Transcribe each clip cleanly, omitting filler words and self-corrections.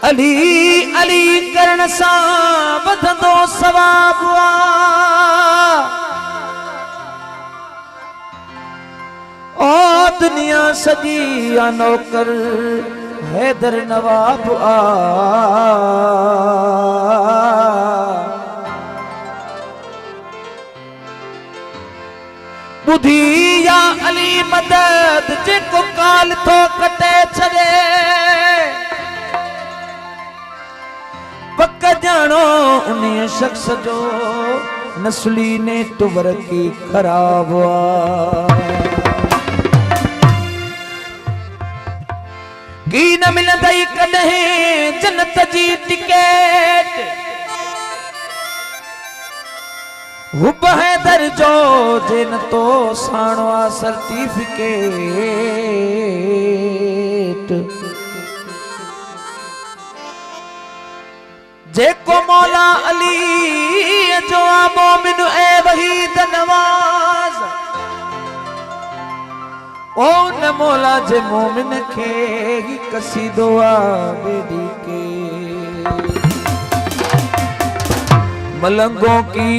अली अली करण सा वधंदो सवाब ओ दुनिया सजी या नौकर हैदर नवाब बुधी या अली मदद जेको काल तो कटे छड़े पक्का जानो उन्हें शख्स जो नस्ली ने तुवर की खराब की न मिलंदई कॾहिं जन्नत जी टिकट हुब हैदर जो जिन तो साणो सर्टिफिकेट जेको मौला अली जो मोमिन ए वहीद नवाज ओ न मौला जे मोमिन खे ही कसीदो आ बेदी के मलंगों की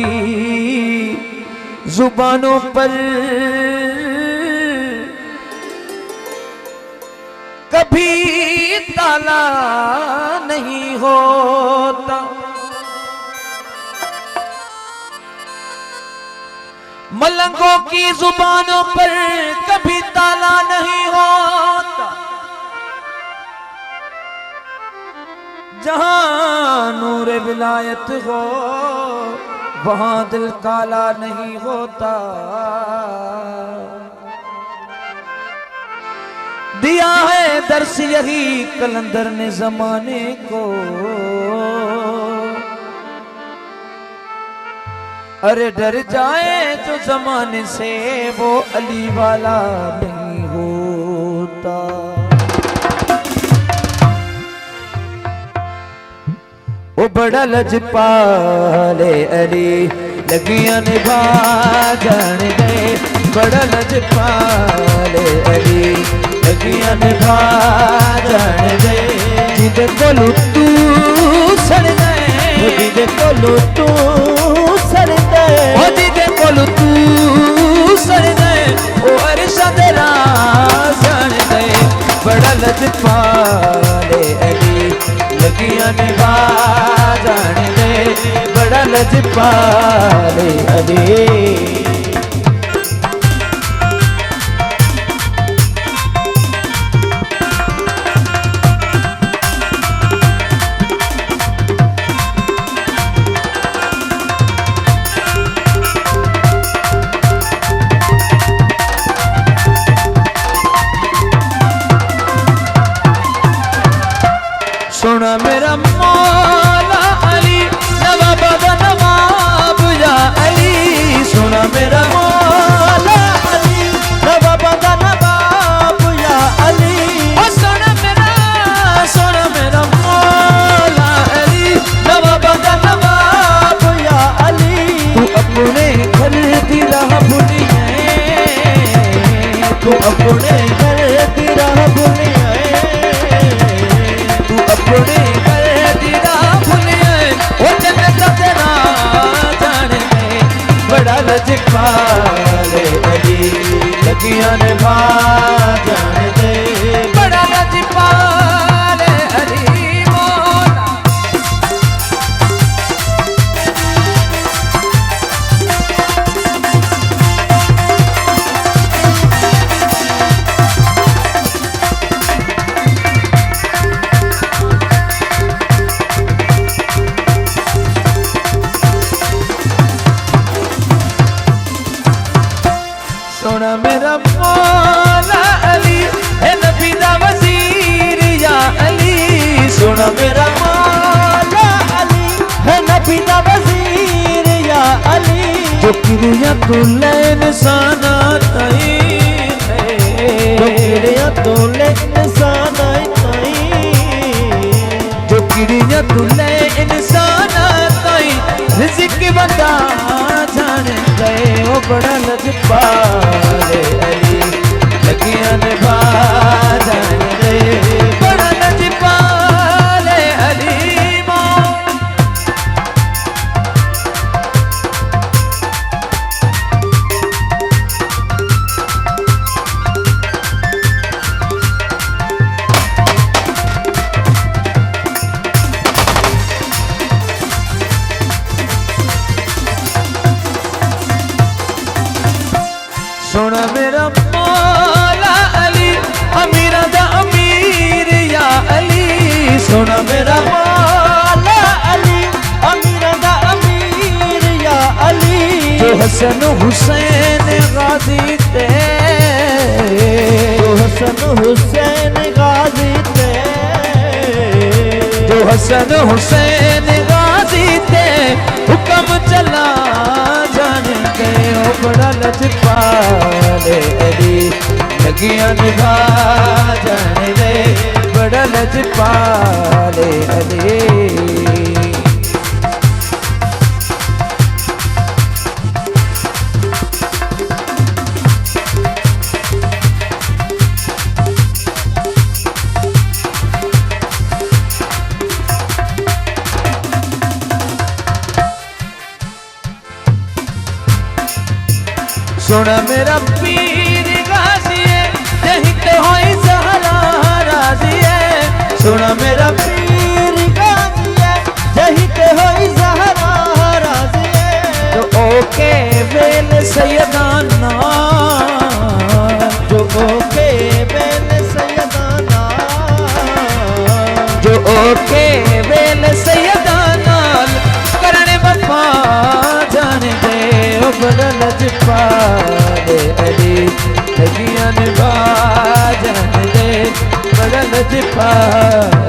जुबानों पर कभी ताला नहीं होता मलंगों की जुबानों पर कभी ताला नहीं होता जहां नूर विलायत हो वहां दिल काला नहीं होता दिया है दर्श यही कलंदर ने जमाने को अरे डर जाए तो जमाने से वो अली वाला नहीं होता वो बड़ा लजपाले अली लगियां निभा जाने गए बड़ा लजपाले अली लगियां निभा जाने गए जिदे कोलू तू सड़ गए जिदे कोलू तू सड़ गए जिदे कोलू तू सड़ गए ओ अरशद राज जान गए बड़ा लजपाले अली लगियां निभा जाने गए बड़ा लजपाले अली सुना मेरा मौला अली नवाब दा नवाब या अली सुना मेरा मौला अली नवाब दा नवाब या अली ओ सुना मेरा मौला अली नवाब दा नवाब या अली तू अपने घर दी राह भूली है तू अपने घर दी राह भूली है अपने घर दीदा भूलिए वो जन्नत तेरा जाने बड़ा लजपाले अली लगियां निभा जाने दे बड़ा लजपाले अली मौला सोना मेरा मौला अली है नबी दा वजीर या अली सोना मेरा मौला अली है नबी दा वजीर या अली जो किरिया तू ले इंसाना ताई जो किरिया तू ले इंसाना ताई जो किड़िया तुले इंसान ताई रिज़्क़ बंदा जान गए ओ बड़ा लजपाले अली लगिया निभा जान गए बड़ा लजपाले अली सोना मेरा मौला अली अमीरा दा अमीर या अली सोना मेरा मौला अली अमीरा दा अमीर या अली जो हसन हुसैन गाजी ते जो हसन हुसैन गाजी ते जो हसन हुसैन गाजी ते हुक्म चला जाने गए ओ बड़ा लजपाले अली लगिया निभा जाने गए बड़ा लजपाले अली सोना मेरा पीर गाजी है यही तो होई ज़हरा राजी है सोना मेरा पीर गाजी है यही तो होई ज़हरा राजी है तो ओके बेल सैयदाना जो ओके बेल सैयदाना जो ओके बेल सैयदाना करने वफा जाने दे ओ बड़ा लजपाले अली लगिया निभा जाने दे बड़ा लजपाले